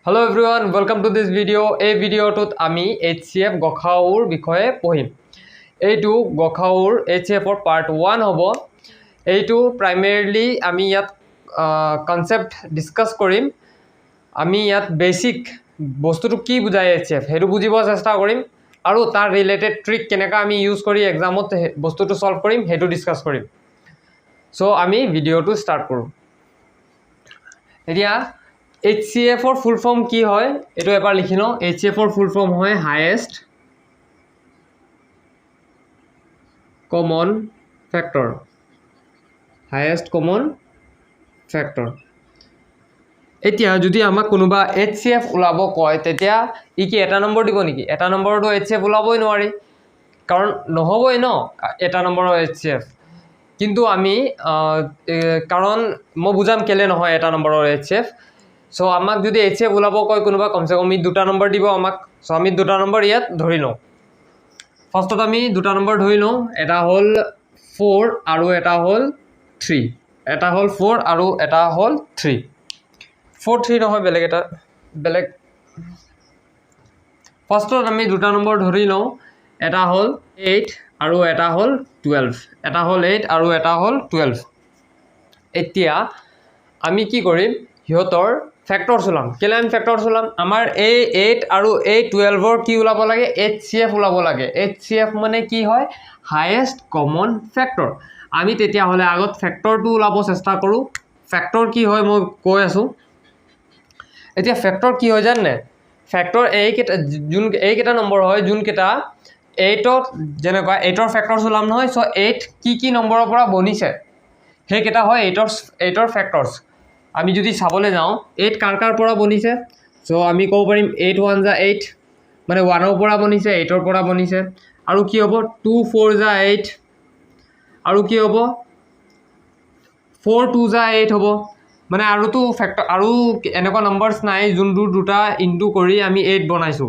Hello everyone, welcome to this video. এই ভিডিওটোত আমি HCF গসাউৰ বিষয়ে পঢ়িম। এইটো গসাউৰ HCFৰ পাৰ্ট 1 হ'ব। এইটো প্ৰাইমেৰিলি আমি ইয়াত কনসেপ্ট ডিসকাস কৰিম। আমি ইয়াত বেসিক বস্তুটো কি বুজায় HCF হেতু বুজিব চেষ্টা কৰিম আৰু তাৰ ৰিলেটেড ট্ৰিক কেনেকা আমি ইউজ কৰি এক্সামত বস্তুটো সলভ কৰিম হেতু ডিসকাস কৰিম। সো আমি ভিডিওটো স্টাৰ্ট কৰোঁ। এতিয়া HCF or full form কি হয় এটো এবাৰ লিখি লও। HCF or full form হয় highest common factor, highest common factor। এতিয়া যদি আমাক কোনোবা HCF ওলাব কয় তেতিয়া ই কি এটা নম্বৰ দিব নেকি? এটা নম্বৰটো HCF ওলাবই নোৱাৰি কাৰণ নহবই ন এটা নম্বৰৰ HCF। কিন্তু আমি কাৰণ মই বুজাম কেলে নহয় এটা নম্বৰৰ HCF। সো আমাক যদি HCF ওলাব কয় কোনোবা কমসে কম দুটা নম্বৰ দিব আমাক। সো আমি দুটা নম্বৰ ইয়াত ধৰি লওঁ। ফাৰ্স্টত আমি দুটা নম্বৰ ধৰি লওঁ, এটা হল 4 আৰু এটা হল 3। এটা হল 4 আৰু এটা হল 3। 4 3 নহয় বেলেগ এটা বেলেগ। ফাৰ্স্টত আমি দুটা নম্বৰ ধৰি লওঁ, এটা হল 8 আৰু এটা হল 12। এটা হল 8 আৰু এটা হল 12। এতিয়া আমি কি কৰিম হিয়তৰ ফ্যাক্টৰস ওলাম। কেলে আমি ফ্যাক্টৰস ওলাম? আমাৰ এই 8 আৰু এই 12ৰ কি ওলাব লাগে? HCF ওলাব লাগে। HCF মানে কি হয়? Highest common factor. আমি তেতিয়া হলে আগত ফ্যাক্টরটো ওলাব চেষ্টা কৰো। ফ্যাক্টৰ কি হয় মই কৈ আছো। এতিয়া ফ্যাক্টৰ কি হয় জানে? ফ্যাক্টৰ এই কেটা নম্বৰ হয় যোন কেটা 8ত যেনেকুৱা 8ৰ ফ্যাক্টৰস ওলাম নহয়। সো 8 কি নম্বৰৰ পৰা বনিছে সেই কেটা হয় 8ৰ ফ্যাক্টৰস। আমি যদি চাবলৈ যাওঁ 8 কাৰ পৰা বনিছে, সো আমি ক'ব পাৰিম 8 1 যা 8 মানে 1ৰ পৰা বনিছে, 8ৰ পৰা বনিছে। আৰু কি হ'ব 2 4 যা 8 আৰু কি হ'ব 4 2 যা 8 হ'ব। মানে আৰু তো ফ্যাক্টৰ আৰু এনেকুৱা নম্বৰস নাই যোনটো দুটা ইনটু কৰি আমি 8 বনাইছো।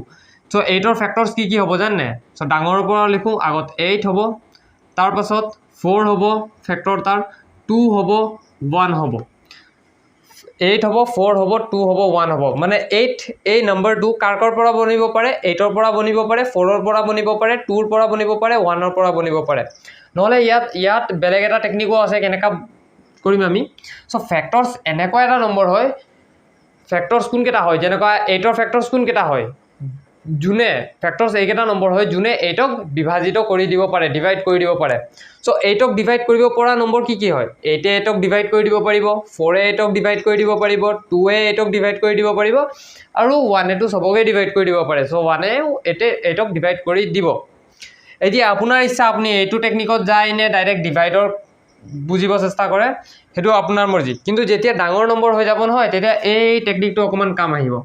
সো 8ৰ ফ্যাক্টৰস কি হ'ব জানে? সো ডাঙৰৰ পৰা লিখো, আগত 8 হ'ব, তাৰ পাছত 4 হ'ব ফ্যাক্টৰ, তাৰ 2 হ'ব 1 হ'ব। 8 হ'ব 4 হ'ব 2 হ'ব 1 হ'ব। মানে 8 এই নম্বৰটো কাৰ পৰা বনিব পাৰে? 8ৰ পৰা বনিব পাৰে, 4ৰ পৰা বনিব পাৰে, 2ৰ পৰা বনিব পাৰে, 1ৰ পৰা বনিব পাৰে। নহলে ইয়াত বেলেগ এটা টেকনিকো আছে কেনেকা কৰিম আমি। সো ফ্যাক্টৰস এনেকুৱা এটা নম্বৰ হয়, ফ্যাক্টৰস কোন কেটা হয় যেনেকুৱা 8ৰ ফ্যাক্টৰস কোন কেটা হয় যোনে ফ্যাক্টৰস এইকেটা নম্বৰ হয় যোনে 8ক বিভাজিত কৰি দিব পাৰে, ডিভাইড কৰি দিব পাৰে। সো 8ক ডিভাইড কৰিব পৰা নম্বৰ কি হয়? 8 এ 8ক ডিভাইড কৰি দিব পাৰিব, 4 এ 8ক ডিভাইড কৰি দিব পাৰিব, 2 এ 8ক ডিভাইড কৰি দিব পাৰিব আৰু 1 এ তো সবকে ডিভাইড কৰি দিব পাৰে। সো 1 এ 8ক ডিভাইড কৰি দিব। এতিয়া আপোনাৰ ইচ্ছা আপুনি এইটো টেকনিকত যায় নে ডাইৰেক্ট ডিভাইডৰ বুজিব চেষ্টা কৰে হেতু আপোনাৰ মৰ্জি। কিন্তু যেতিয়া ডাঙৰ নম্বৰ হৈ যাব নহয় তেতিয়া এই টেকনিকটো অকমান কাম আহিব।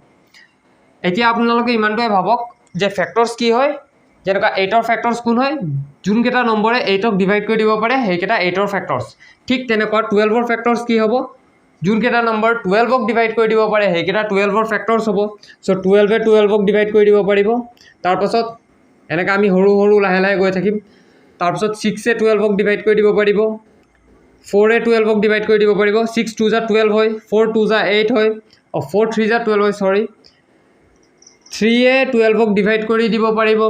এতিয়া আপোনালোকে ইমানটোই ভাবক যে ফ্যাক্টরস কি হয় যেনেকুৱা 8ৰ ফ্যাক্টৰস কোন হয়? যোন কেটা নম্বৰে 8ক ডিভাইড কৰি দিব পাৰে সেই কেটা 8ৰ ফ্যাক্টৰস। ঠিক তেনেকুৱা 12ৰ ফ্যাক্টৰস কি হ'ব? যোন কেটা নম্বৰ 12ক ডিভাইড কৰি দিব পাৰে সেই কেটা 12ৰ ফ্যাক্টৰস হ'ব। সো 12 এ 12ক ডিভাইড কৰি দিব পাৰিব। তাৰ পাছত এনেকা আমি সৰু সৰু লাহে লাহে গৈ থাকিম। তাৰ পাছত 6 এ 12ক ডিভাইড কৰি দিব পাৰিব, 4 এ 12ক ডিভাইড কৰি দিব পাৰিব। 6 2 যা 12 হয়, 4 2 যা 8 হয়, 4 3 যা 12 হয়, সৰি 3 এ 12ক ডিভাইড কৰি দিব পাৰিব,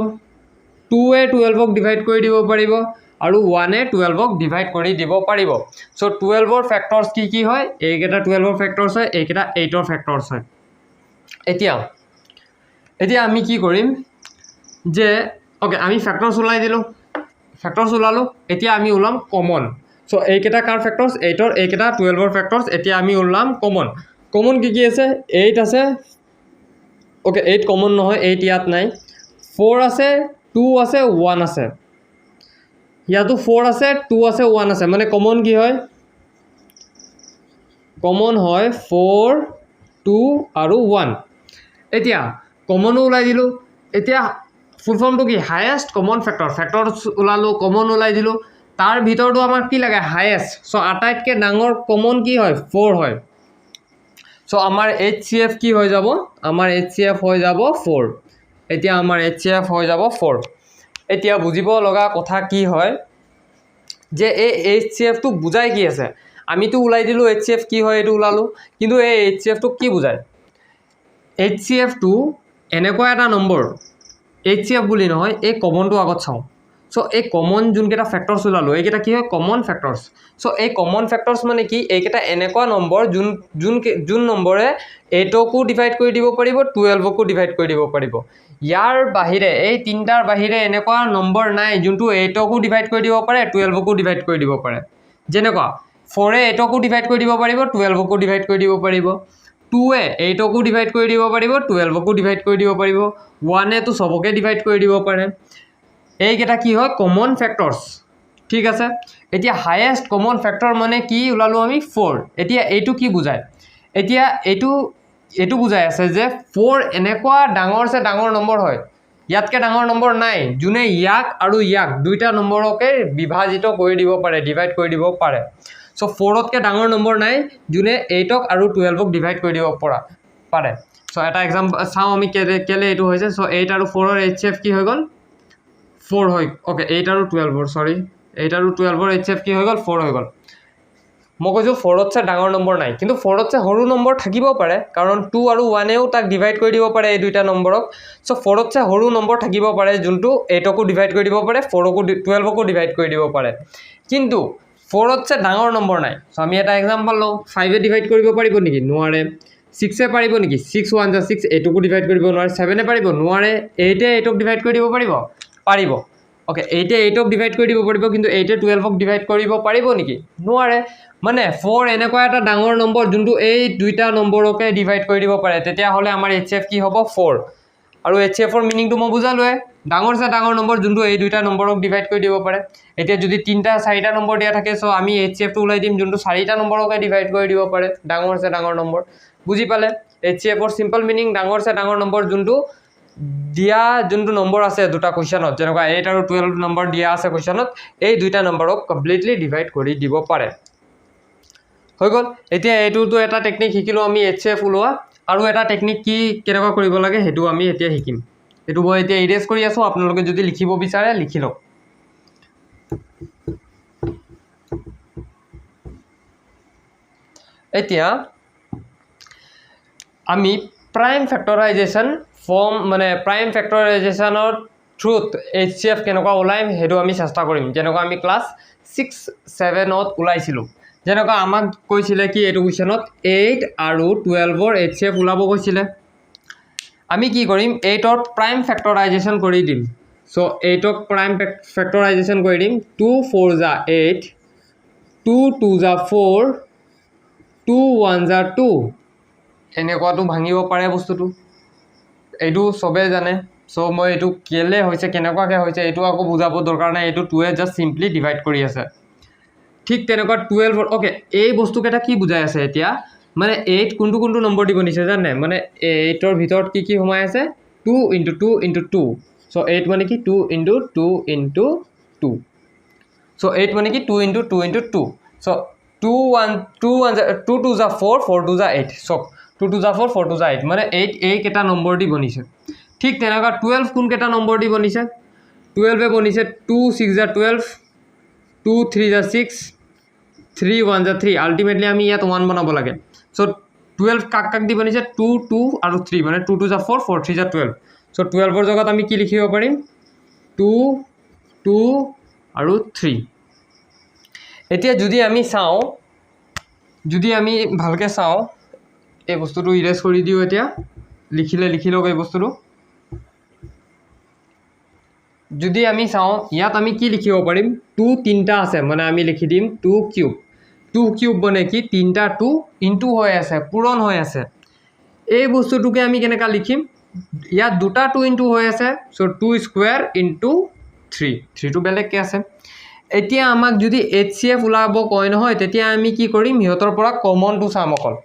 2 এ 12ক ডিভাইড কৰি দিব পাৰিব আৰু 1 এ 12ক ডিভাইড কৰি দিব পাৰিব। সো 12ৰ ফ্যাক্টৰস কি হয়? এইকেটা 12ৰ ফ্যাক্টৰস হয়, এইকেটা 8ৰ ফ্যাক্টৰস হয়। এতিয়া আমি কি কৰিম যে ওকে আমি ফ্যাক্টৰস ওলাই দিলো, ফ্যাক্টৰস ওলালো। এতিয়া আমি ওলাম কমন। সো এইকেটা কাৰ ফ্যাক্টৰস? 8ৰ এইকেটা 12ৰ ফ্যাক্টরস। এতিয়া আমি ওলাম কমন। কমন কি আছে? 8 আছে, ওকে 8 কমন নহয়, 8 ইয়াত নাই। 4 আছে, 2 আছে, 1 আছে। ইয়াতো 4 আছে, 2 আছে, 1 আছে। মানে কমন কি হয়? কমন হয় 4 2 আৰু 1। এতিয়া কমনো ওলাই দিলো। এতিয়া ফুল ফৰ্মটো কি? Highest common factor. ফ্যাক্টৰস ওলালো, কমন ওলাই দিলো। তাৰ ভিতৰটো আমাৰ কি লাগে? হাইয়েস্ট। সো আটাইতকৈ ডাঙৰ কমন কি হয়? 4 হয়। সো আমাৰ HCF কি হৈ যাব? আমাৰ HCF হৈ যাব 4। এতিয়া আমাৰ HCF হৈ যাব 4। এতিয়া বুজিব লগা কথা কি হয় যে এই HCF টো বুজাই কি আছে? আমিতো ওলাই দিলো HCF কি হয় এটো ওলালো, কিন্তু এই HCF টো কি বুজায়? HCF-টো এনেকুৱা এটা নম্বৰ, HCF বুলি নহয়, এই কমনটো আগত চাওঁ। চ' এই কমন যোনকেইটা ফেক্টৰ্ছ ওলালোঁ, এইকেইটা কি হয় কমন ফেক্টৰ্ছ। চ' এই কমন ফেক্টৰ্ছ মানে কি, এইকেইটা এনেকুৱা নম্বৰ যোন নম্বৰে 8কো ডিভাইড কৰি দিব পাৰিব, 12কো ডিভাইড কৰি দিব পাৰিব। ইয়াৰ বাহিৰে, এই তিনিটাৰ বাহিৰে এনেকুৱা নম্বৰ নাই যোনটো 8কো ডিভাইড কৰি দিব পাৰে, 12কো ডিভাইড কৰি দিব পাৰে। যেনেকুৱা 4এ 8কো ডিভাইড কৰি দিব পাৰিব, 12কো ডিভাইড কৰি দিব পাৰিব। 2এ 8কো ডিভাইড কৰি দিব পাৰিব, 12কো ডিভাইড কৰি দিব পাৰিব। 1এ তো সবকে ডিভাইড কৰি দিব পাৰে। এইকেইটা কি হয় কমন ফেক্টৰ্ছ, ঠিক আছে। এতিয়া হায়েষ্ট কমন ফেক্টৰ মানে কি ওলালোঁ আমি 4। এতিয়া এইটো কি বুজায়, এতিয়া এইটো বুজাই আছে যে 4 এনেকুৱা ডাঙৰছে ডাঙৰ নম্বৰ হয়, ইয়াতকৈ ডাঙৰ নম্বৰ নাই যোনে ইয়াক আৰু ইয়াক দুইটা নম্বৰকে বিভাজিত কৰি দিব পাৰে, ডিভাইড কৰি দিব পাৰে। চ' 4তকৈ ডাঙৰ নম্বৰ নাই যোনে 8ক আৰু 12ক ডিভাইড কৰি দিব পাৰে। চ' এটা এক্সাম্পল চাওঁ আমি কেলে এইটো হৈছে। চ' 8 আৰু 4ৰ HCF কি হৈ গ'ল 4 হয়। অ'কে 8 আৰু 12ৰ 8 আৰু 12ৰ HCF কি হৈ গ'ল 4 হৈ গ'ল। মই কৈছোঁ 4তছে ডাঙৰ নম্বৰ নাই, কিন্তু 4তছে সৰু নম্বৰ থাকিব পাৰে, কাৰণ 2 আৰু 1এও তাক ডিভাইড কৰি দিব পাৰে এই দুইটা নম্বৰক। চ' 4তছে সৰু নম্বৰ থাকিব পাৰে যোনটো 8কো ডিভাইড কৰি দিব পাৰে, 12কো ডিভাইড কৰি দিব পাৰে, কিন্তু 4তছে ডাঙৰ নম্বৰ নাই। চ' আমি এটা এক্সাম্পল লওঁ, 5এ ডিভাইড কৰিব পাৰিব নেকি, নোৱাৰে। 6এ পাৰিব নেকি, 6 1 = 6, 8কো ডিভাইড কৰিব নোৱাৰে। 7এ পাৰিব, নোৱাৰে। 8এ 8ক ডিভাইড কৰি দিব পাৰিব। অ'কে 8এ 8ক ডিভাইড কৰি দিব পাৰিব, কিন্তু 8এ 12ক ডিভাইড কৰিব পাৰিব নেকি, নোৱাৰে। মানে 4 এনেকুৱা এটা ডাঙৰ নম্বৰ যোনটো এই দুইটা নম্বৰকে ডিভাইড কৰি দিব পাৰে, তেতিয়াহ'লে আমাৰ HCF কি হ'ব 4। আৰু HCFৰ মিনিংটো মই বুজালোৱে, ডাঙৰছে ডাঙৰ নম্বৰ যোনটো এই দুইটা নম্বৰক ডিভাইড কৰি দিব পাৰে। এতিয়া যদি 3টা 4টা নম্বৰ দিয়া থাকে, চ' আমি HCFটো ওলাই দিম যোনটো 4টা নম্বৰকে ডিভাইড কৰি দিব পাৰে, ডাঙৰছে ডাঙৰ নম্বৰ। বুজি পালে HCFৰ চিম্পল মিনিং, ডাঙৰছে ডাঙৰ নম্বৰ যোনটো যোনটো নম্বৰ আছে দুটা কুৱেশ্যনত, যেনেকুৱা 8 আৰু 12 নম্বৰ দিয়া আছে কুৱেশ্যনত, এই দুইটা নম্বৰক কমপ্লিটলি ডিভাইড কৰি দিব পাৰে। হৈ গ'ল। এতিয়া এইটোতো এটা টেকনিক শিকিলোঁ আমি HCF ওলোৱা, আৰু এটা টেকনিক কি কেনেকুৱা কৰিব লাগে সেইটো আমি এতিয়া শিকিম। এইটো মই এতিয়া ইৰেজ কৰি আছোঁ, আপোনালোকে যদি লিখিব বিচাৰে লিখি লওক। এতিয়া আমি প্ৰাইম ফেক্টৰাইজেশ্যন প্ৰাইম ফেক্টৰাইজেশ্যনৰ থ্ৰুত HCF কেনেকুৱা ওলাই সেইটো আমি চেষ্টা কৰিম, যেনেকুৱা আমি ক্লাছ 6-7ত ওলাইছিলোঁ। যেনেকুৱা আমাক কৈছিলে কি এইটো কুৱেশ্যনত 8 আৰু 12ৰ HCF ওলাব কৈছিলে। আমি কি কৰিম, 8ৰ প্ৰাইম ফেক্টৰাইজেশ্যন কৰি দিম। চ' 8ক প্ৰাইম ফেক্টৰাইজেশ্যন কৰি দিম। 2 4 = 8, 2 2 = 4, 2 1 = 2। এনেকুৱাটো ভাঙিব পাৰে বস্তুটো, এইটো চবেই জানে। চ' মই এইটো কেলে হৈছে, কেনেকুৱাকৈ হৈছে এইটো আকৌ বুজাব দৰকাৰ নাই, এইটো 2এ জাষ্ট চিম্পলি ডিভাইড কৰি আছে। ঠিক তেনেকুৱা 12ৰ অ'কে এই বস্তুকেইটা কি বুজাই আছে এতিয়া, মানে 8 কোনটো নম্বৰ দিব নিছে জানে, মানে 8ৰ ভিতৰত কি সোমাই আছে 2 × 2 × 2। চ' 8 মানে কি 2 × 2 × 2। চ' 8 মানে কি 2 × 2 × 2। চ' 2 2 2 = 4, 4 2 = 8। চ' 2 2 = 4, 4 2 = 8, মানে 8 এইকেইটা নম্বৰ দি বনিছে। ঠিক তেনেকুৱা 12 কোনকেইটা নম্বৰ দি বনিছে, 12এ বনিছে 2 6 = 12, 2 3 = 6, 3 1 = 3। আল্টিমেটলি আমি ইয়াত 1 বনাব লাগে। চ' 12 কাক দি বনিছে 2 2 আৰু 3, মানে 2 2 = 4, 4 3 = 12। চ' 12ৰ জেগাত আমি কি লিখিব পাৰিম 2 2 আৰু 3। এতিয়া যদি আমি ভালকৈ চাওঁ, এই বস্তুটো ইৰেজ কৰি দিওঁ। এতিয়া লিখি লওক এই বস্তুটো। যদি আমি চাওঁ ইয়াত আমি কি লিখিব পাৰিম, 2 3টা আছে, মানে আমি লিখি দিম 2 কিউব। 2 কিউব মানে কি 3টা 2 ইনটু হৈ আছে, পূৰণ হৈ আছে। এই বস্তুটোকে আমি কেনেকৈ লিখিম, ইয়াত দুটা 2 ইনটু হৈ আছে, চ' 2 স্কুৱেৰ × 3, 3টো বেলেগকৈ আছে। এতিয়া আমাক যদি HCF ওলাব কয় নহয়, তেতিয়া আমি কি কৰিম, সিহঁতৰ পৰা কমনটো চাম অকল।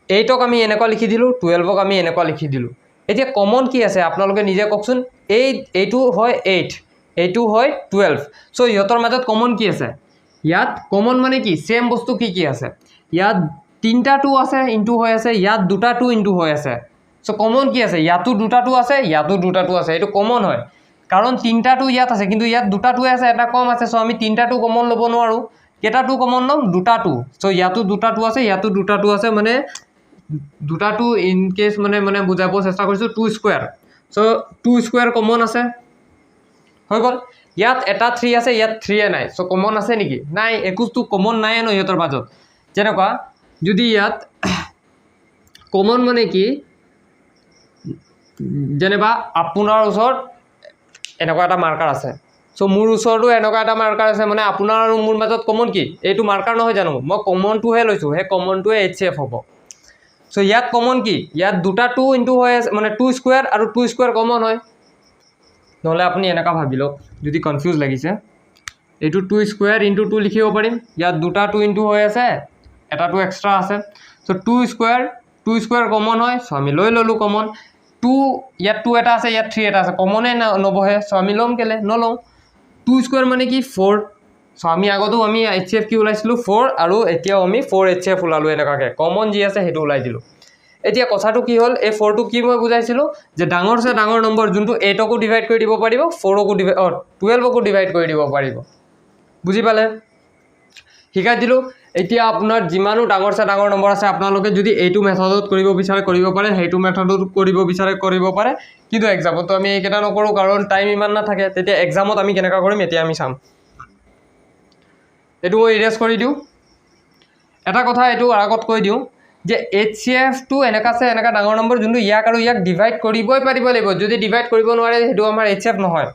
8ক আমি এনেকুৱা লিখি দিলোঁ, 12ক আমি এনেকুৱা লিখি দিলোঁ। এতিয়া কমন কি আছে আপোনালোকে নিজে কওকচোন। এইটো হয় 8, এইটো হয় 12। চ' ইহঁতৰ মাজত কমন কি আছে, ইয়াত কমন মানে কি ছেম বস্তু কি আছে, ইয়াত 3টা 2 আছে ইনটু হৈ আছে, ইয়াত দুটা 2 ইনটু হৈ আছে। চ' কমন কি আছে, ইয়াতো দুটা 2 আছে, ইয়াতো দুটা 2 আছে। এইটো কমন হয় কাৰণ 3টা 2 ইয়াত আছে, কিন্তু ইয়াত দুটা 2 আছে, এটা কম আছে। চ' আমি 3টা 2 কমন ল'ব নোৱাৰোঁ। কেইটা 2 কমন ল'ম, দুটা 2। চ' ইয়াতো দুটা 2 আছে, ইয়াতো দুটা 2 আছে, মানে দুটা টু ইন কেছ মানে বুজাব চেষ্টা কৰিছোঁ 2 স্কুৱেৰ চ' 2 স্কুৱেৰ কমন আছে হৈ গ'ল ইয়াত এটা 3 আছে ইয়াত 3 নাই চ' কমন আছে নেকি নাই একোটো কমন নাই ন ইহঁতৰ মাজত যেনেকুৱা যদি ইয়াত কমন মানে কি যেনেবা আপোনাৰ ওচৰত এনেকুৱা এটা মাৰ্কাৰ আছে চ' মোৰ ওচৰতো এনেকুৱা এটা মাৰ্কাৰ আছে মানে আপোনাৰ আৰু মোৰ মাজত কমন কি এইটো মাৰ্কাৰ নহয় জানো মই কমনটোহে লৈছোঁ সেই কমনটোৱে HCF হ'ব চ' ইয়াত কমন কি ইয়াত দুটা 2 ইনটু হৈ আছে মানে 2 স্কুৱেৰ আৰু 2 স্কুৱেৰ কমন হয় নহ'লে আপুনি এনেকুৱা ভাবি লওক যদি কনফিউজ লাগিছে এইটো 2 স্কুৱেৰ ইনটু 2 লিখিব পাৰিম ইয়াত দুটা 2 ইনটু হৈ আছে এটা 2 এক্সট্ৰা আছে চ' 2 স্কুৱেৰ কমন হয় চ' আমি লৈ ল'লোঁ কমন 2 ইয়াত 2 এটা আছে ইয়াত 3 এটা আছে কমনে নবহে চ' আমি ল'ম কেলে নলওঁ 2 স্কুৱেৰ মানে কি 4 চ' আমি আগতো আমি HCF কি ওলাইছিলোঁ 4 আৰু এতিয়াও আমি 4 HCF ওলালোঁ এনেকুৱাকৈ কমন যি আছে সেইটো ওলাই দিলোঁ এতিয়া কথাটো কি হ'ল এই 4টো কি মই বুজাইছিলোঁ যে ডাঙৰছে ডাঙৰ নম্বৰ যোনটো 8কো ডিভাইড কৰি দিব পাৰিব 4কো ডিভাইড 12কো ডিভাইড কৰি দিব পাৰিব বুজি পালে শিকাই দিলোঁ এতিয়া আপোনাৰ যিমানো ডাঙৰছে ডাঙৰ নম্বৰ আছে আপোনালোকে যদি এইটো মেথডত কৰিব বিচাৰে কৰিব পাৰে সেইটো মেথডত কৰিব বিচাৰে কৰিব পাৰে কিন্তু এক্সামতো আমি এইকেইটা নকৰোঁ কাৰণ টাইম ইমান নাথাকে তেতিয়া এক্সামত আমি কেনেকুৱা কৰিম এতিয়া আমি চাম এইটো মই ইৰেজ কৰি দিওঁ এটা কথা এইটো আগত কৈ দিওঁ যে HCFটো এনেকুৱা আছে এনেকুৱা ডাঙৰ নম্বৰ যোনটো ইয়াক আৰু ইয়াক ডিভাইড কৰিবই পাৰিব লাগিব যদি ডিভাইড কৰিব নোৱাৰে সেইটো আমাৰ HCF নহয়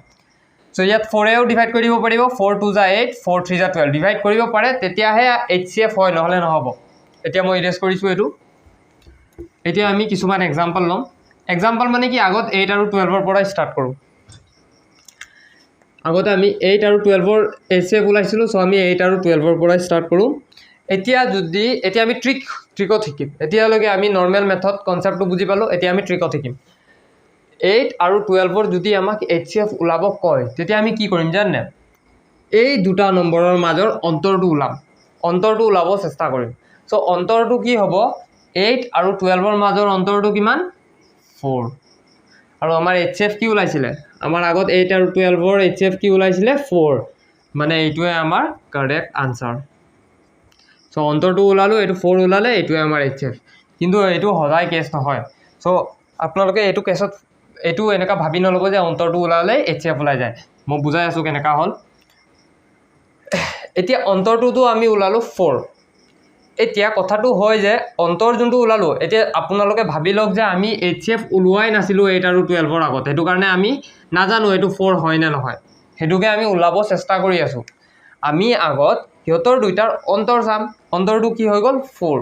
চ' ইয়াত 4এও ডিভাইড কৰি দিব পাৰিব 4 2 যা 8 4 3 যা 12 ডিভাইড কৰিব পাৰে তেতিয়াহে HCF হয় নহ'লে নহ'ব এতিয়া মই ইৰেজ কৰিছোঁ এইটো এতিয়া আমি কিছুমান এক্সাম্পল ল'ম এক্সাম্পল মানে কি আগত 8 আৰু 12ৰ পৰা ষ্টাৰ্ট কৰোঁ আগতে আমি 8 আৰু 12ৰ HCF ওলাইছিলোঁ চ' আমি 8 আৰু 12ৰ পৰা ষ্টাৰ্ট কৰোঁ এতিয়া আমি ট্ৰিকত শিকিম এতিয়ালৈকে আমি নৰ্মেল মেথড কনচেপ্টটো বুজি পালোঁ এতিয়া আমি ট্ৰিকত শিকিম 8 আৰু 12ৰ যদি আমাক HCF ওলাব কয় তেতিয়া আমি কি কৰিম জানে এই দুটা নম্বৰৰ মাজৰ অন্তৰটো ওলাব চেষ্টা কৰিম চ' অন্তৰটো কি হ'ব 8 আৰু 12ৰ মাজৰ অন্তৰটো কিমান 4 আৰু আমাৰ HCF কি ওলাইছিলে আমাৰ আগত 8 আৰু 12ৰ HCF কি ওলাইছিলে 4 মানে এইটোৱে আমাৰ কাৰেক্ট আনসাৰ চ' অন্তৰটো ওলালোঁ এইটো 4 ওলালে এইটোৱে আমাৰ HCF কিন্তু এইটো সদায় কেছ নহয় চ' আপোনালোকে এইটো কেছত এইটো এনেকুৱা ভাবি নল'ব যে অন্তৰটো ওলালে HCF ওলাই যায় মই বুজাই আছোঁ কেনেকুৱা হ'ল এতিয়া অন্তৰটোতো আমি ওলালোঁ 4 এতিয়া কথাটো হয় যে অন্তৰ যোনটো ওলালোঁ এতিয়া আপোনালোকে ভাবি লওক যে আমি HCF ওলোৱাই নাছিলোঁ 8 আৰু 12ৰ আগত সেইটো কাৰণে আমি নাজানো এইটো 4 হয় নে নহয় সেইটোকে আমি ওলাব চেষ্টা কৰি আছোঁ আমি আগত সিহঁতৰ দুইটাৰ অন্তৰ চাম অন্তৰটো কি হৈ গ'ল 4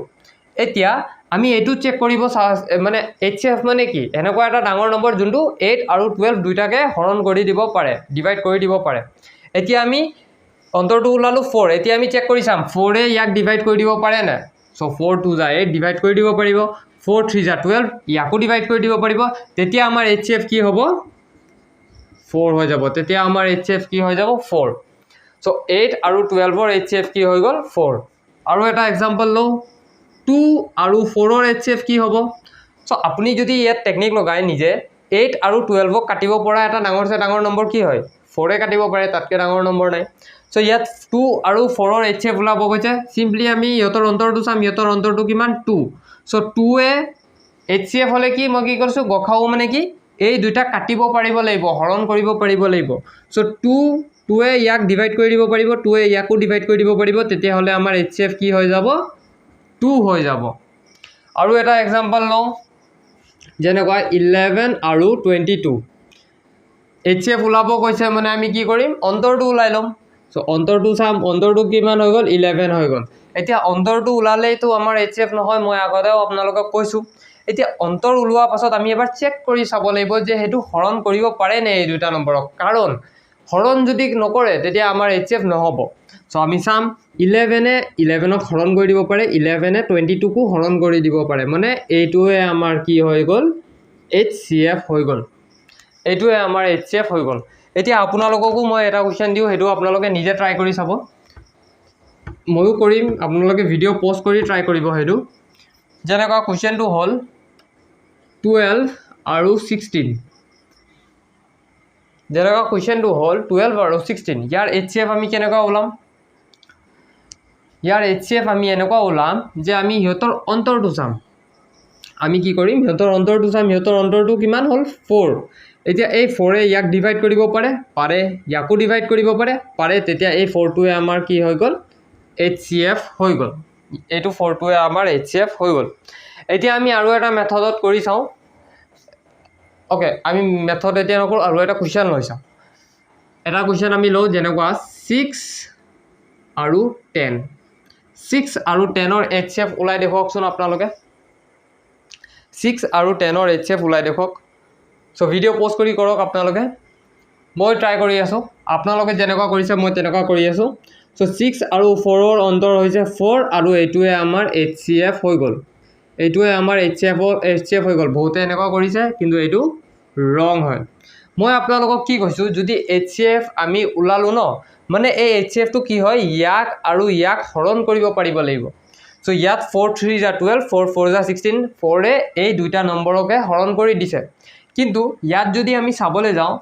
এতিয়া আমি এইটো চেক কৰিব মানে HCF মানে কি এনেকুৱা এটা ডাঙৰ নম্বৰ যোনটো 8 আৰু 12 দুইটাকে হৰণ কৰি দিব পাৰে ডিভাইড কৰি দিব পাৰে এতিয়া আমি অন্তৰটো ওলালোঁ 4 এতিয়া আমি চেক কৰি চাম 4এ ইয়াক ডিভাইড কৰি দিব পাৰে না চ' 4 2 যা 8 ডিভাইড কৰি দিব পাৰিব 4 3 যা 12 ইয়াকো ডিভাইড কৰি দিব পাৰিব তেতিয়া আমাৰ HCF কি হ'ব 4 হৈ যাব তেতিয়া আমাৰ HCF কি হৈ যাব 4 চ' 8 আৰু 12ৰ HCF কি হৈ গ'ল 4 আৰু এটা এক্সাম্পল লওঁ 2 আৰু 4ৰ HCF কি হ'ব চ' আপুনি যদি ইয়াত টেকনিক লগাই নিজে 8 আৰু 12ক কাটিব পৰা এটা ডাঙৰছে ডাঙৰ নম্বৰ কি হয় 4এ কাটিব পাৰে তাতকৈ ডাঙৰ নম্বৰ নাই চ' ইয়াত 2 আৰু 4ৰ HCF ওলাব গৈছে চিম্পলি আমি ইহঁতৰ অন্তৰটো চাম ইহঁতৰ অন্তৰটো কিমান 2 চ' 2এ HCF হ'লে কি মই কি কৰিছোঁ গখাও মানে কি এই দুইটা কাটিব পাৰিব লাগিব হৰণ কৰিব পাৰিব লাগিব চ' 2এ ইয়াক ডিভাইড কৰি দিব পাৰিব 2এ ইয়াকো ডিভাইড কৰি দিব পাৰিব তেতিয়াহ'লে আমাৰ HCF কি হৈ যাব 2 হৈ যাব আৰু এটা এক্সাম্পল লওঁ যেনেকুৱা 11 আৰু 22 HCF ওলাব কৈছে মানে আমি কি কৰিম অন্তৰটো ওলাই ল'ম চ' অন্তৰটো চাম অন্তৰটো কিমান হৈ গ'ল 11 হৈ গ'ল এতিয়া অন্তৰটো ওলালেইতো আমাৰ HCF নহয় মই আগতেও আপোনালোকক কৈছোঁ এতিয়া অন্তৰ ওলোৱা পাছত আমি এবাৰ চেক কৰি চাব লাগিব যে সেইটো হৰণ কৰিব পাৰে নে এই দুটা নম্বৰক কাৰণ হৰণ যদি নকৰে তেতিয়া আমাৰ HCF নহ'ব চ' আমি চাম 11এ 11ক হৰণ কৰি দিব পাৰে 11এ 22কো হৰণ কৰি দিব পাৰে মানে এইটোৱে আমাৰ কি হৈ গ'ল HCF হৈ গ'ল এইটোৱে আমাৰ HCF হৈ গ'ল এতিয়া আপোনালোককো মই এটা কুৱেশ্যন দিওঁ সেইটো আপোনালোকে নিজে ট্ৰাই কৰি চাব ময়ো কৰিম আপোনালোকে ভিডিঅ' প'ষ্ট কৰি ট্ৰাই কৰিব সেইটো যেনেকুৱা কুৱেশ্যনটো হ'ল 12 আৰু 16 যেনেকুৱা কুৱেশ্যনটো হ'ল 12 আৰু 16 ইয়াৰ HCF আমি কেনেকুৱা ওলাম ইয়াৰ HCF আমি এনেকুৱা ওলাম যে আমি সিহঁতৰ অন্তৰটো চাম আমি কি কৰিম সিহঁতৰ অন্তৰটো চাম সিহঁতৰ অন্তৰটো কিমান হ'ল 4 এতিয়া এই 4এ ইয়াক ডিভাইড কৰিব পাৰে ইয়াকো ডিভাইড কৰিব পাৰে তেতিয়া এই 4টোৱে আমাৰ কি হৈ গ'ল HCF হৈ গ'ল এইটো 4টোৱে আমাৰ HCF হৈ গ'ল এতিয়া আমি আৰু এটা মেথডত কৰি চাওঁ ওকে আমি মেথড এতিয়া নকৰো আৰু এটা কোৱেশ্চন লৈ চাওঁ এটা কোৱেশ্চন আমি লওঁ যেনেকুৱা 6 আৰু 10 6 আৰু 10ৰ HCF ওলাই দেখুৱাকচোন আপোনালোকে 6 আৰু 10ৰ HCF ওলাই দেখুৱাওক সো ভিডিও পজ কৰি কৰক আপোনালোকে মই ট্ৰাই কৰি আছো আপোনালোকে যেনেকুৱা কৰিছে মই তেনেকুৱা কৰি আছো সো 6 আৰু 4ৰ অন্তৰ হৈছে 4 আৰু এইটোৱে আমাৰ HCF হৈ গ'ল এইটোৱে আমাৰ HCF হৈ গ'ল বহুতে এনেকুৱা কৰিছে কিন্তু এইটো ৰং হয় মই আপোনালোকক কি কৈছো যদি HCF আমি উলালো ন মানে এই HCF টো কি হয় ইয়াক আৰু ইয়াক হৰণ কৰিব পাৰিব লাগিব সো ইয়াত 4 3 * 12 4 4 * 16 4 এই দুইটা নম্বৰকে হৰণ কৰি দিছে কিন্তু ইয়াত যদি আমি চাবলৈ যাওঁ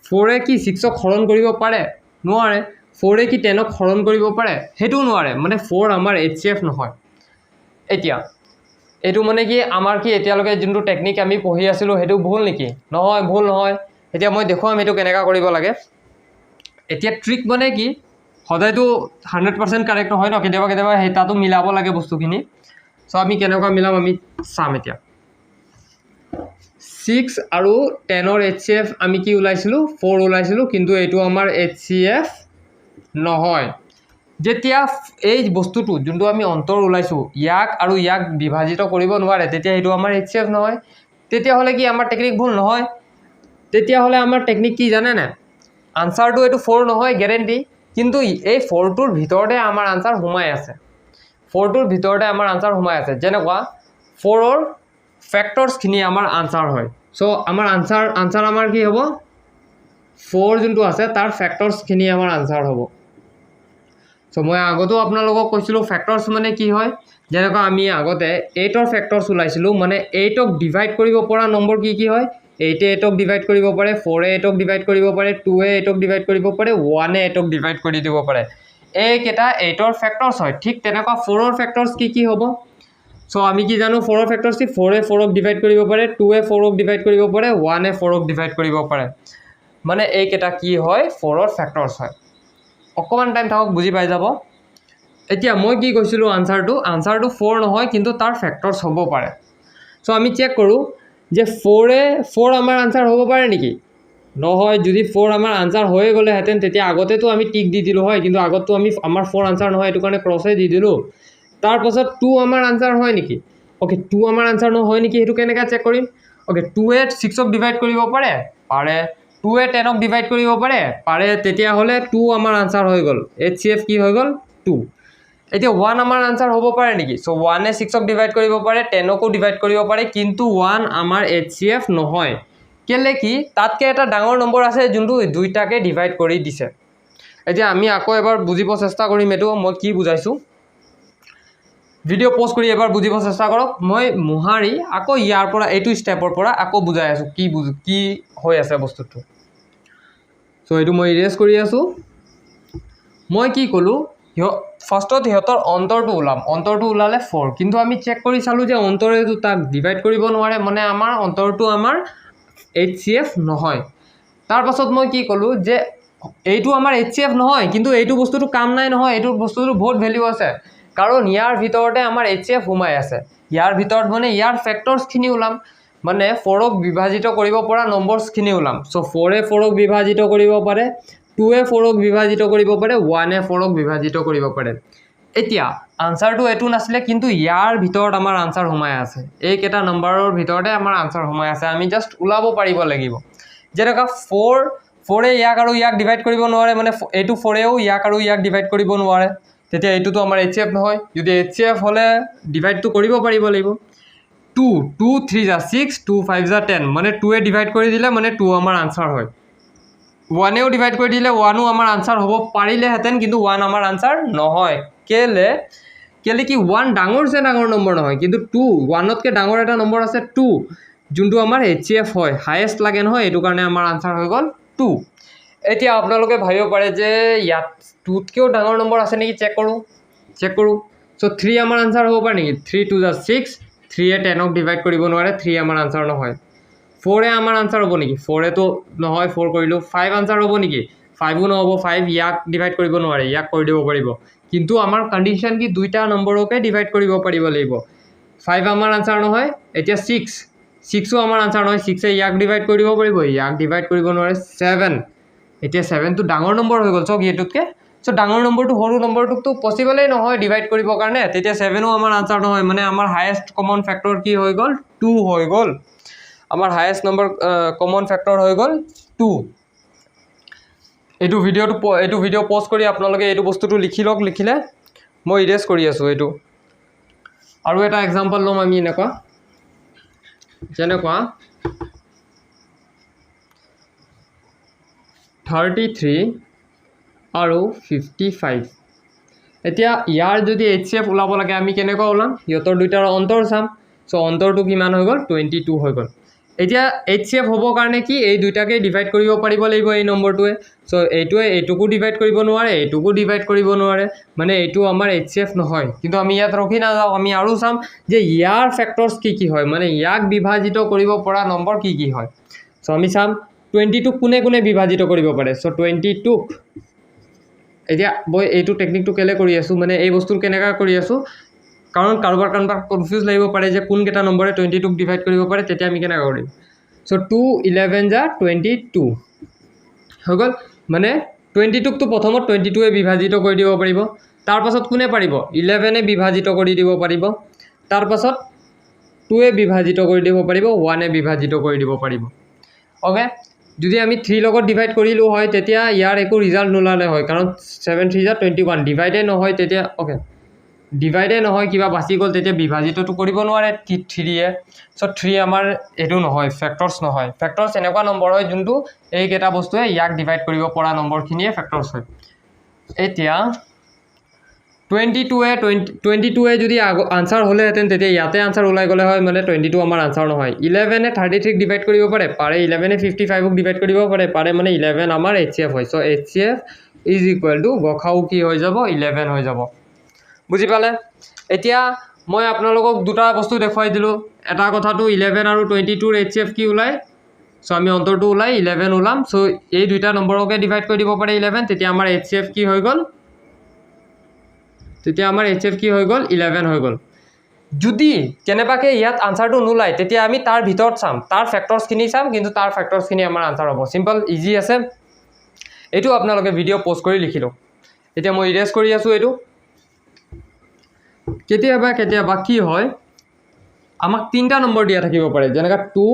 4 কি 6ক হৰণ কৰিব পাৰে নোৱাৰে 4 কি 10ক হৰণ কৰিব পাৰে হেতু নোৱাৰে মানে 4 আমাৰ HCF নহয় এতিয়া এটো মানে কি আমাৰ কি এতিয়ালৈকে যোনটো টেকনিক আমি পঢ়ি আছিলো হেতু ভুল নেকি নহয় ভুল নহয় এতিয়া মই দেখুৱাম এটো কেনেকা কৰিব লাগে এতিয়া ট্ৰিক মানে কি সদায়তো 100% কাৰেক্ট হয় ন কেতিয়াবা হেতাটো মিলাব লাগে বস্তুখিনি সো আমি কেনেকা মিলাম আমি চাম এতিয়া 6 আৰু 10ৰ HCF আমি কি উলাইছিলো 4 উলাইছিলো কিন্তু এটো আমাৰ HCF নহয় যেতিয়া এই বস্তুটো যোনটো আমি অন্তৰ উলাইছো ইয়াক আৰু ইয়াক বিভাজিত কৰিব নোৱাৰে তেতিয়া এটো আমাৰ HCF নহয় তেতিয়া হলে কি আমাৰ টেকনিক ভুল নহয় তেতিয়া হলে আমাৰ টেকনিক কি জানে না আনসাৰটো এটো 4 নহয় গ্যাৰান্টি কিন্তু এই 4 টোৰ ভিতৰতে আমাৰ আনসাৰ হুমাই আছে 4 টোৰ ভিতৰতে আমাৰ আনসাৰ হুমাই আছে যেনেকুৱা 4ৰ ফ্যাক্টৰস খিনি আমাৰ আনসাৰ হয় সো আমাৰ আনসাৰ আমাৰ কি হ'ব 4 যোনটো আছে তাৰ ফ্যাক্টৰস খিনি আমাৰ আনসাৰ হ'ব সো মই আগতো আপোনালোকক কৈছিলো ফ্যাক্টৰস মানে কি হয় যেনেকুৱা আমি আগতে 8ৰ ফ্যাক্টৰস উলাইছিলো মানে 8ক ডিভাইড কৰিব পৰা নম্বৰ কি হয় 8 এ 8ক ডিভাইড কৰিব পাৰে 4 এ 8ক ডিভাইড কৰিব পাৰে 2 এ 8ক ডিভাইড কৰিব পাৰে 1 এ 8ক ডিভাইড কৰি দিব পাৰে এই কেটা 8ৰ ফ্যাক্টৰস হয় ঠিক তেনেকুৱা 4ৰ ফ্যাক্টৰস কি হ'ব সো আমি কি জানো 4ৰ ফ্যাক্টৰস কি 4 এ 4ক ডিভাইড কৰিব পাৰে 2 এ 4ক ডিভাইড কৰিব পাৰে 1 এ 4ক ডিভাইড কৰিব পাৰে মানে এই কেটা কি হয় 4ৰ ফ্যাক্টৰস হয় অকমান টাইম থাকক বুজি পাই যাব এতিয়া মই কি কৈছিলো আনসাৰটো 4 নহয় কিন্তু তাৰ ফ্যাক্টৰস হ'ব পাৰে সো আমি চেক কৰো যে 4 আমাৰ আনসাৰ হ'ব পাৰে নেকি নহয় যদি 4 আমাৰ আনসাৰ হৈ গলে হেতেন তেতিয়া আগতেতো আমি টিক দি দিলো হয় কিন্তু আগততো আমি আমাৰ 4 আনসাৰ নহয় এটো কাৰণে ক্ৰসে দি দিলো তাৰ পাছত 2 আমাৰ আনসাৰ হয় নেকি ওকে 2 আমাৰ আনসাৰ নহয় নেকি হেতু কেনেকা চেক কৰিম ওকে 2 এ 6ক ডিভাইড কৰিব পাৰে 2 এ 10ক ডিভাইড কৰিব পাৰে তেতিয়া হলে 2 আমাৰ আনসাৰ হৈ গল HCF কি হৈ গল 2 এতিয়া 1 আমাৰ আনসাৰ হ'ব পাৰে নেকি সো 1 এ 6ক ডিভাইড কৰিব পাৰে 10কো ডিভাইড কৰিব পাৰে কিন্তু 1 আমাৰ HCF নহয় কেলে কি তাতকে এটা ডাঙৰ নম্বৰ আছে যোনটো দুইটাকে ডিভাইড কৰি দিছে এতিয়া আমি আকৌ এবাৰ বুজিব চেষ্টা কৰিম এটো মই কি বুজাইছো ভিডিও পজ কৰি এবাৰ বুজিব চেষ্টা কৰক মই মুহাৰি আকৌ ইয়াৰ পৰা এটো স্টেপৰ পৰা আকৌ বুজাই আছো কি হৈ আছে বস্তুটো সো এটো মই ইৰেজ কৰি আছো মই কি কলো ফাৰ্স্টত হিয়তৰ অন্তৰটো উলালে 4 কিন্তু আমি চেক কৰি চালো যে অন্তৰেটো তাক ডিভাইড কৰিব নোৱাৰে মানে আমাৰ অন্তৰটো আমাৰ HCF নহয় তাৰ পাছত মই কি কলো যে এইটো আমাৰ HCF নহয় কিন্তু এইটো বস্তুটো কাম নাই নহয় এইটো বস্তুটো বহুত ভ্যালু আছে কাৰণ ইয়াৰ ভিতৰতে আমাৰ HCF হুমাই আছে ইয়াৰ ভিতৰত মানে ইয়াৰ ফ্যাক্টৰস খিনি উলাম মানে 4ক বিভাজিত কৰিব পৰা নম্বৰস খিনি উলাম সো 4 এ 4ক বিভাজিত কৰিব পাৰে 2 এ 4ক বিভাজিত কৰিব পাৰে 1 এ 4ক বিভাজিত কৰিব পাৰে এতিয়া আনসাৰটো এটো নাছিলে কিন্তু ইয়াৰ ভিতৰত আমাৰ আনসাৰ হুমাই আছে এই কেটা নম্বৰৰ ভিতৰতে আমাৰ আনসাৰ হুমাই আছে আমি জাস্ট উলাব পাৰিব লাগিব যেনেকা 4 এ ইয়াক আৰু ইয়াক ডিভাইড কৰিব নোৱাৰে মানে এটো 4 এও ইয়াক আৰু ইয়াক ডিভাইড কৰিব নোৱাৰে তেতিয়া এটোটো আমাৰ HCF নহয় যদি HCF হলে ডিভাইডটো কৰিব পাৰিব লাগিব 2 3 * 6 2 5 * 10 মানে 2 এ ডিভাইড কৰি দিলে মানে 2 আমাৰ আনসাৰ হয় 1 এও ডিভাইড কৰি দিলে 1 ও আমাৰ আনসাৰ হ'ব পাৰিলে হেতেন কিন্তু 1 আমাৰ আনসাৰ নহয় কেলে কি 1 ডাঙৰ নম্বৰ নহয় কিন্তু 2 1 তকে ডাঙৰ এটা নম্বৰ আছে 2 যোনটো আমাৰ HCF হয় হাইয়েস্ট লাগে নহয় এটো কাৰণে আমাৰ আনসাৰ হৈ গল 2 এতিয়া আপোনালোকে ভাবিব পাৰে যে ইয়াত 2 তকেও ডাঙৰ নম্বৰ আছে নেকি চেক কৰো সো 3 আমাৰ আনসাৰ হ'ব পাৰে নেকি 3 2 * 6 3 10ক ডিভাইড কৰিব নোৱাৰে 3 আমাৰ আনসাৰ নহয় 4 আমাৰ আনসাৰ হ'ব নেকি 4 তো নহয় 4 কৰিলো 5 আনসাৰ হ'ব নেকি 5ও নহব 5 ইয়াক ডিভাইড কৰিব নোৱাৰে ইয়াক কৰি দিব পাৰিব কিন্তু আমাৰ কন্ডিশন কি দুইটা নম্বৰকে ডিভাইড কৰিব পাৰিব লাগিব 5 আমাৰ আনসাৰ নহয় এতিয়া 6ও আমাৰ আনসাৰ নহয় 6 এ ইয়াক ডিভাইড কৰিব পাৰিব ইয়াক ডিভাইড কৰিব নোৱাৰে 7 এতিয়া 7 টো ডাঙৰ নম্বৰ হৈ গল চক এটোতকে সো ডাঙৰ নম্বৰটো সৰু নম্বৰটো তো পসিবলই নহয় ডিভাইড কৰিবৰ কাৰণে তেতিয়া 7ও আমাৰ আনসাৰ নহয় মানে আমাৰ হাইয়েস্ট কমন ফ্যাক্টৰ কি হৈ গল 2 হৈ গল আমাৰ হাইয়েস্ট নম্বৰ কমন ফ্যাক্টৰ হৈ গল 2 এটো ভিডিও পজ কৰি আপোনালোকে এটো বস্তুটো লিখি লওক লিখিলে মই ইৰেজ কৰি আছো এটো আৰু এটা एग्जांपल লম আমি এনেকুৱা যেনেকুৱা 33 আৰু 55 এতিয়া ইয়াৰ যদি HCF ওলাব লাগে আমি কেনেকৈ ওলাম ইহঁতৰ দুইটাৰ অন্তৰ চাম সো অন্তৰটো কিমান হৈ গল 22 হৈ গল এতিয়া HCF হ'ব কাৰণে কি এই দুইটাকে ডিভাইড কৰিব পাৰিব লাগিব এই নম্বৰটোৱে সো এইটোৱে এইটোকো ডিভাইড কৰিব নোৱাৰে এইটোকো ডিভাইড কৰিব নোৱাৰে মানে এইটো আমাৰ HCF নহয় কিন্তু আমি ইয়াত ৰখি না যাও আমি আৰু চাম যে ইয়াৰ ফ্যাক্টৰস কি হয় মানে ইয়াক বিভাজিত কৰিব পৰা নম্বৰ কি হয় সো আমি চাম 22 কোনে কোনে বিভাজিত কৰিব পাৰে সো 22 এতিয়া মই এইটো টেকনিকটো কেলে কৰি আছো মানে এই বস্তুৰ কেনেকা কৰি আছো কাৰণ কাৰোবাৰ কনফিউজ লাগিব পাৰে যে কোন কেটা নম্বৰে 22 ক ডিভাইড কৰিব পাৰে তেতিয়া আমি কেনেকা কৰিম সো 2 11 যা 22 হৈ গল মানে 22 টো প্ৰথমত 22 এ বিভাজিত কৰি দিব পাৰিব তাৰ পাছত কোনে পাৰিব 11 এ বিভাজিত কৰি দিব পাৰিব তাৰ পাছত 2 এ বিভাজিত কৰি দিব পাৰিব 1 এ বিভাজিত কৰি দিব পাৰিব ওকে যদি আমি 3 লগত ডিভাইড কৰিলো হয় তেতিয়া ইয়াৰ একো ৰিজাল্ট নোলালে হয় কাৰণ 7 3 যা 21 ডিভাইডে নহয় তেতিয়া ওকে ডিভাইডে নহয় কিবা বাছি গল তেতিয়া বিভাজিতটো কৰিব নোৱাৰে 3 এ সো 3 আমাৰ এটো নহয় ফ্যাক্টৰস নহয় ফ্যাক্টৰস এনেকুৱা নম্বৰ হয় যোনটো এই কেটা বস্তুৱে ইয়াক ডিভাইড কৰিব পৰা নম্বৰখিনিয়ে ফ্যাক্টৰস হয় এতিয়া 22 এ যদি আনসাৰ হলে হেতেন তেতিয়া ইয়াতে আনসাৰ ওলাই গলে হয় মানে 22 আমাৰ আনসাৰ নহয় 11 এ 33 ক ডিভাইড কৰিব পাৰে 11 এ 55 ক ডিভাইড কৰিব পাৰে মানে 11 আমাৰ HCF হয় সো HCF = গখাও কি হৈ যাব 11 হৈ যাব বুজি পালে এতিয়া মই আপোনালোকক দুটা বস্তু দেখাই দিলো এটা কথাটো 11 আৰু 22 ৰ HCF কি ওলাই সো আমি অন্তৰটো ওলাই 11 ওলাম সো এই দুইটা নম্বৰকে ডিভাইড কৰি দিব পাৰে 11 তেতিয়া আমাৰ HCF কি হৈ গল তেতিয়া আমাৰ HCF কি হৈ গল 11 হৈ গল যদি কেনেবাকে ইয়াত আনসাৰটো নোলাই তেতিয়া আমি তাৰ ভিতৰত চাম তাৰ ফ্যাক্টৰস খিনি চাম কিন্তু তাৰ ফ্যাক্টৰস খিনি আমাৰ আনসাৰ হ'ব সিম্পল ইজি আছে এটো আপোনালোকে ভিডিও পোষ্ট কৰি লিখিলো এতিয়া মই ইৰেজ কৰি আছো এটো কেতিয়াবা কি হয় আমাক তিনটা নম্বৰ দিয়া থাকিব পাৰে যেনেকা 2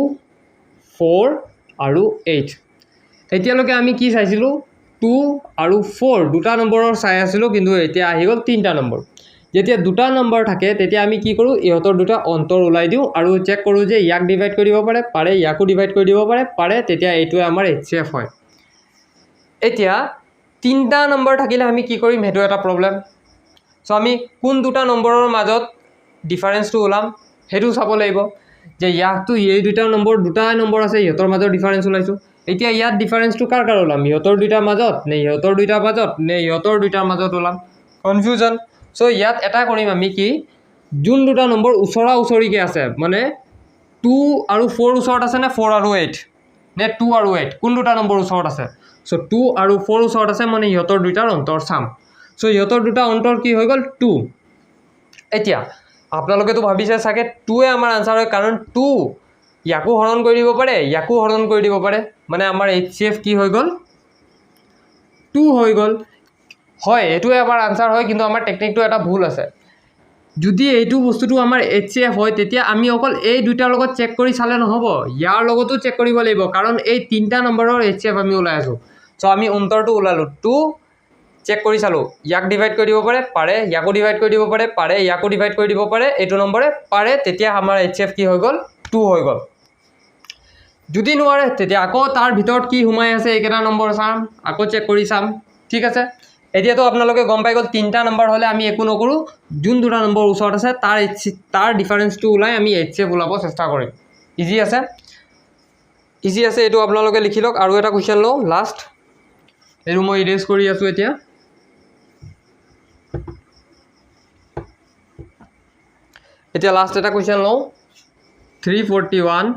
4 আৰু 8 এতিয়ালৈকে আমি কি চাইছিলো 2 আৰু 4 দুটা নম্বৰৰ চাই আছিলো কিন্তু এতিয়া আহি গল তিনটা নম্বৰ যেতিয়া দুটা নম্বৰ থাকে তেতিয়া আমি কি কৰো ইহঁতৰ দুটা অন্তৰ ওলাই দিও আৰু চেক কৰো যে ইয়াক ডিভাইড কৰিব পাৰে ইয়াকো ডিভাইড কৰি দিব পাৰে তেতিয়া এইটোৱে আমাৰ HCF হয় এতিয়া তিনটা নম্বৰ থাকিলে আমি কি কৰিম হেতু এটা প্ৰবলেম সো আমি কোন দুটা নম্বৰৰ মাজত ডিফাৰেন্সটো ওলাম হেতু চাব লাগিব যে ইয়াকটো এই দুটা নম্বৰ আছে ইহঁতৰ মাজৰ ডিফাৰেন্স ওলাইছো এতিয়া ইয়াত ডিফাৰেন্সটো কাৰ ওলাম ইহঁতৰ দুটাৰ মাজত নে ইহঁতৰ দুটাৰ মাজত নে ইহঁতৰ দুটাৰ মাজত ওলাম কনফিউজন সো ইয়াত এটা কৰিম আমি কি যোন দুটা নম্বৰ উছৰা উছৰিকে আছে মানে 2 আৰু 4 উছৰত আছে নে 4 আৰু 8 নে 2 আৰু 8 কোন দুটা নম্বৰ উছৰত আছে সো 2 আৰু 4 উছৰত আছে মানে ইহঁতৰ দুটাৰ অন্তৰ চাম সো ইহঁতৰ দুটা অন্তৰ কি হৈ গল 2 এতিয়া আপোনালোকে তো ভাবিছে সাকে 2 এ আমাৰ আনসাৰ হয় কাৰণ 2 ইয়াকো হৰণ কৰি দিব পাৰে ইয়াকো হৰণ কৰি দিব পাৰে মানে আমাৰ HCF কি হৈ গল 2 হৈ গল হয় এটোৱে আমাৰ আনসাৰ হয় কিন্তু আমাৰ টেকনিকটো এটা ভুল আছে যদি এইটো বস্তুটো আমাৰ HCF হয় তেতিয়া আমি অকল এই দুইটাৰ লগত চেক কৰি চালে নহব ইয়াৰ লগতো চেক কৰিব লাগিব কাৰণ এই তিনটা নম্বৰৰ HCF আমি ওলাই আছো সো আমি অন্তৰটো ওলালো 2 চেক কৰি চালো ইয়াক ডিভাইড কৰি দিব পাৰে ইয়াকো ডিভাইড কৰি দিব পাৰে ইয়াকো ডিভাইড কৰি দিব পাৰে এইটো নম্বৰে পাৰে তেতিয়া আমাৰ HCF কি হৈ গল 2 হৈ গল যদি নোৱাৰে তেতিয়া আকৌ তাৰ ভিতৰত কি হুমাই আছে এইকেটা নম্বৰ চাম আকৌ চেক কৰি চাম ঠিক আছে এতিয়া তো আপোনালোকে গম পাই গল তিনটা নম্বৰ হলে আমি একো নকৰো যোন দুটা নম্বৰ ওচৰত আছে তাৰ ডিফাৰেন্সটো ওলাই আমি HCF ওলাব চেষ্টা কৰিম ইজি আছে এটো আপোনালোকে লিখি লওক আৰু এটা কোৱেশ্চন লও লাষ্ট এটো মই ইৰেজ কৰি আছো এতিয়া এতিয়া লাষ্ট এটা কুৱেশ্যন লওঁ 341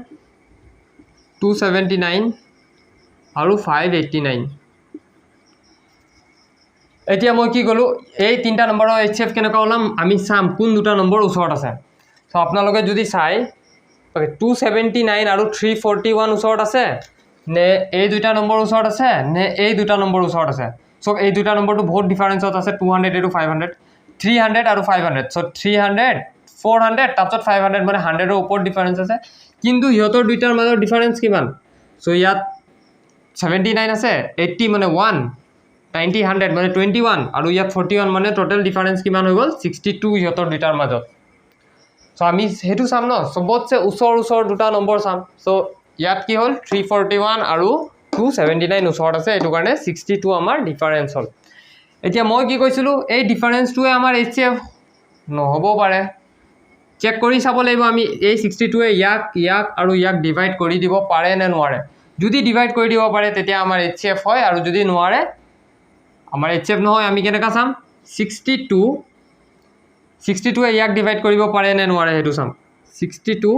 279 আৰু 589 এতিয়া মই কি ক'লোঁ এই তিনিটা নম্বৰৰ HCF কেনেকুৱা ওলাম আমি চাম কোন দুটা নম্বৰ ওচৰত আছে চ' আপোনালোকে যদি চাই 279 আৰু 341 ওচৰত আছে নে এই দুটা নম্বৰ ওচৰত আছে নে এই দুটা নম্বৰ ওচৰত আছে চ' এই দুটা নম্বৰটো বহুত ডিফাৰেঞ্চত আছে 200 আৰু 500 300 আৰু 500 চ' 300 400 তাৰপিছত 500 মানে 100ৰ ওপৰত ডিফাৰেঞ্চ আছে কিন্তু সিহঁতৰ দুইটাৰ মাজৰ ডিফাৰেঞ্চ কিমান চ' ইয়াত 79 আছে 80 মানে 1 90 100 মানে 21 আৰু ইয়াত 41 মানে টোটেল ডিফাৰেঞ্চ কিমান হৈ গ'ল 62 ইহঁতৰ দুটাৰ মাজত চ' আমি সেইটো চাম ন চবতছে ওচৰ দুটা নম্বৰ চাম চ' ইয়াত কি হ'ল 341 আৰু 279 ওচৰত আছে এইটো কাৰণে 62 আমাৰ ডিফাৰেঞ্চ হ'ল এতিয়া মই কি কৈছিলোঁ এই ডিফাৰেঞ্চটোৱে আমাৰ HCF নহ'ব পাৰে চেক কৰি চাব লাগিব আমি এই 62ৱে ইয়াক আৰু ইয়াক ডিভাইড কৰি দিব পাৰে নে নোৱাৰে যদি ডিভাইড কৰি দিব পাৰে তেতিয়া আমাৰ HCF হয় আৰু যদি নোৱাৰে আমাৰ HCF নহয় আমি কেনেকৈ চাম 62ৱে ইয়াক ডিভাইড কৰিব পাৰে নে নোৱাৰে সেইটো চাম 62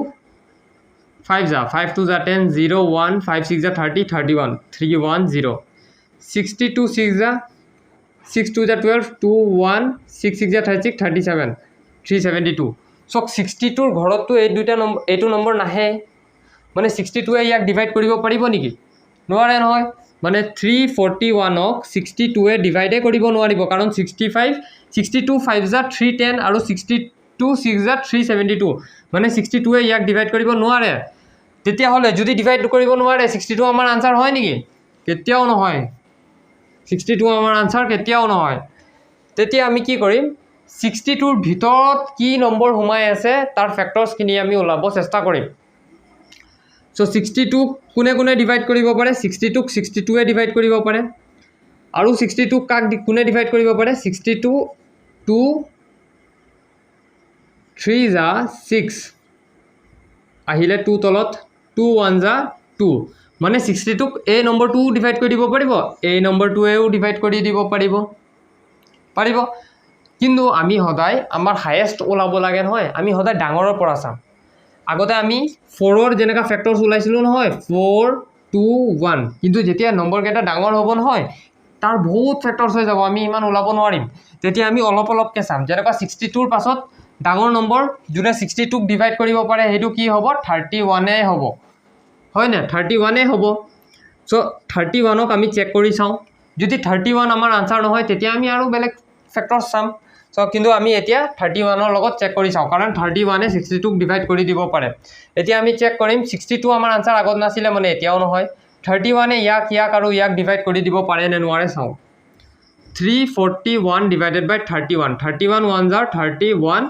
5 যা 5 2 যা 10 0 1 5 6 যা 30 31 3 1 0 62 6 যা 6 2 যা 12 2 1 6 6 যা 36 37 372 চ' 62ৰ ঘৰততো এই দুটা নম্বৰ এইটো নম্বৰ নাহে মানে 62ৱে ইয়াক ডিভাইড কৰিব পাৰিব নেকি নোৱাৰে নহয় মানে 341ক 62ৱে ডিভাইডে কৰিব নোৱাৰিব কাৰণ 62 5 যা 310 আৰু 62 6 যা 372 মানে 62ৱে ইয়াক ডিভাইড কৰিব নোৱাৰে তেতিয়াহ'লে যদি ডিভাইড কৰিব নোৱাৰে 62 আমাৰ আনসাৰ হয় নেকি কেতিয়াও নহয় 62 আমাৰ আনসাৰ কেতিয়াও নহয় তেতিয়া আমি কি কৰিম 62ৰ ভিতৰত কি নম্বৰ সোমাই আছে তাৰ ফেক্টৰ্ছখিনি আমি ওলাব চেষ্টা কৰিম চ' 62 কোনে ডিভাইড কৰিব পাৰে 62ক 62ৱে ডিভাইড কৰিব পাৰে আৰু 62ক কাক কোনে ডিভাইড কৰিব পাৰে 62 2 3 যা 6 আহিলে 2 তলত 2 1 যা 2 মানে 62ক এই নম্বৰটো ডিভাইড কৰি দিব পাৰিব এই নম্বৰটোৱেও ডিভাইড কৰি দিব পাৰিব কিন্তু আমি সদায় আমাৰ হায়েষ্ট ওলাব লাগে নহয় আমি সদায় ডাঙৰৰ পৰা চাম আগতে আমি 4ৰ যেনেকা ফেক্টৰ্ছ ওলাইছিলোঁ নহয় 4 2 1 কিন্তু যেতিয়া নম্বৰকেইটা ডাঙৰ হ'ব নহয় তাৰ বহুত ফেক্টৰ্ছ হৈ যাব আমি ইমান ওলাব নোৱাৰিম তেতিয়া আমি অলপকৈ চাম যেনেকুৱা 62ৰ পাছত ডাঙৰ নম্বৰ যোনে 62ক ডিভাইড কৰিব পাৰে সেইটো কি হ'ব 31 হ'ব হয় নে 31 হ'ব চ' 31ক আমি চেক কৰি চাওঁ যদি 31 আমাৰ আনসাৰ নহয় তেতিয়া আমি আৰু বেলেগ ফেক্টৰ্ছ চাম চ' কিন্তু আমি এতিয়া 31ৰ লগত চেক কৰি চাওঁ কাৰণ 31এ 62ক ডিভাইড কৰি দিব পাৰে এতিয়া আমি চেক কৰিম 62 আমাৰ আনসাৰ আগত নাছিলে মানে এতিয়াও নহয় 31এ ইয়াক আৰু ইয়াক ডিভাইড কৰি দিব পাৰে নে নোৱাৰে চাওঁ 341 ডিভাইডেড বাই 31 31 1 যা 31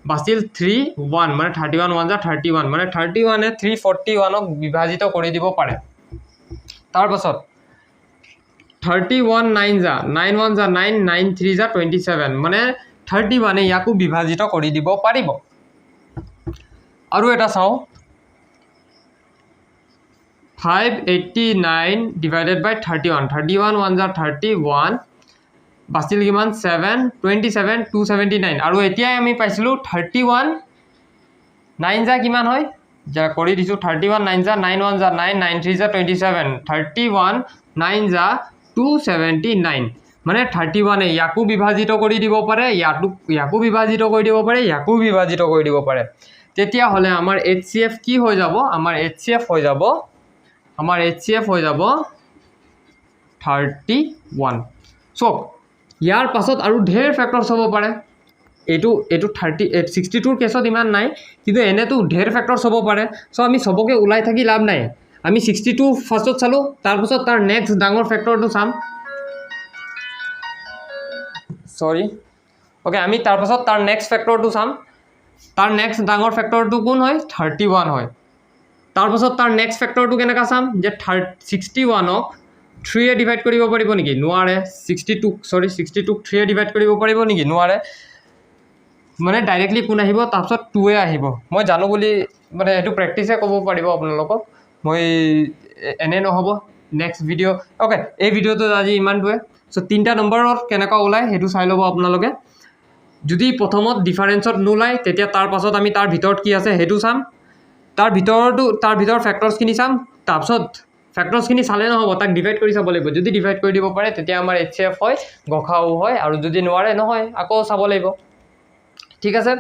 বাছিল 3 1 মানে 31 1 যা 31 মানে 31এ 341ক বিভাজিত কৰি দিব পাৰে তাৰপাছত 31 9 যা 9 1 যা 9 9 3 যা 27 মানে 31এ ইয়াকো বিভাজিত কৰি দিব পাৰিব আৰু এটা চাওঁ 589 ডিভাইডেড বাই 31 31 1 যা 31 বাছিল কিমান 7 27 279 আৰু এতিয়াই আমি পাইছিলোঁ 31 9 যা কিমান হয় যা কৰি দিছোঁ 31 9 যা 9 1 যা 9 9 3 যা 27 31 9 যা 279 মানে 31এ ইয়াকো বিভাজিত কৰি দিব পাৰে ইয়াকো বিভাজিত কৰি দিব পাৰে ইয়াকো বিভাজিত কৰি দিব পাৰে তেতিয়াহ'লে আমাৰ HCF কি হৈ যাব আমাৰ HCF হৈ যাব 31 চ' ইয়াৰ পাছত আৰু ঢেৰ ফেক্টৰ্ছ হ'ব পাৰে এইটো 62ৰ কেছত ইমান নাই কিন্তু এনেতো ঢেৰ ফেক্টৰ্ছ হ'ব পাৰে চ' আমি চবকে ওলাই থাকি লাভ নাই আমি 62 ফাৰ্ষ্টত চালোঁ তাৰপাছত তাৰ নেক্সট ডাঙৰ ফেক্টৰটো চাম আমি তাৰপাছত তাৰ নেক্সট ফেক্টৰটো চাম তাৰ নেক্সট ডাঙৰ ফেক্টৰটো কোন হয় 31 হয় তাৰপাছত তাৰ নেক্সট ফেক্টৰটো কেনেকৈ চাম যে 61ক 3এ ডিভাইড কৰিব পাৰিব নেকি নোৱাৰে 62ক 3এ ডিভাইড কৰিব পাৰিব নেকি নোৱাৰে মানে ডাইৰেক্টলি কোন আহিব তাৰপাছত 2এ আহিব মই জানো বুলি মানে এইটো প্ৰেক্টিছে ক'ব পাৰিব আপোনালোকক মই এনে নহ'ব নেক্সট ভিডিঅ' অ'কে এই ভিডিঅ'টো আজি ইমানটোৱে চ' 3টা নম্বৰত কেনেকুৱা ওলায় সেইটো চাই ল'ব আপোনালোকে যদি প্ৰথমত ডিফাৰেঞ্চত নোলায় তেতিয়া তাৰ পাছত আমি তাৰ ভিতৰত কি আছে সেইটো চাম তাৰ ভিতৰত ফেক্টৰ্ছখিনি চাম তাৰপিছত ফেক্টৰ্ছখিনি চালে নহ'ব তাক ডিভাইড কৰি চাব লাগিব যদি ডিভাইড কৰি দিব পাৰে তেতিয়া আমাৰ HCF হয় গসাউ হয় আৰু যদি নোৱাৰে নহয় আকৌ চাব লাগিব ঠিক আছে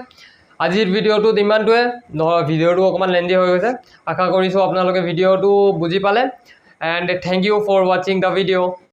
আজিৰ ভিডিঅ'টোত ইমানটোৱে নহয় ভিডিঅ'টো অকণমান লেন্দি হৈ গৈছে আশা কৰিছোঁ আপোনালোকে ভিডিঅ'টো বুজি পালে এণ্ড থেংক ইউ ফৰ ৱাচিং দ্য ভিডিঅ'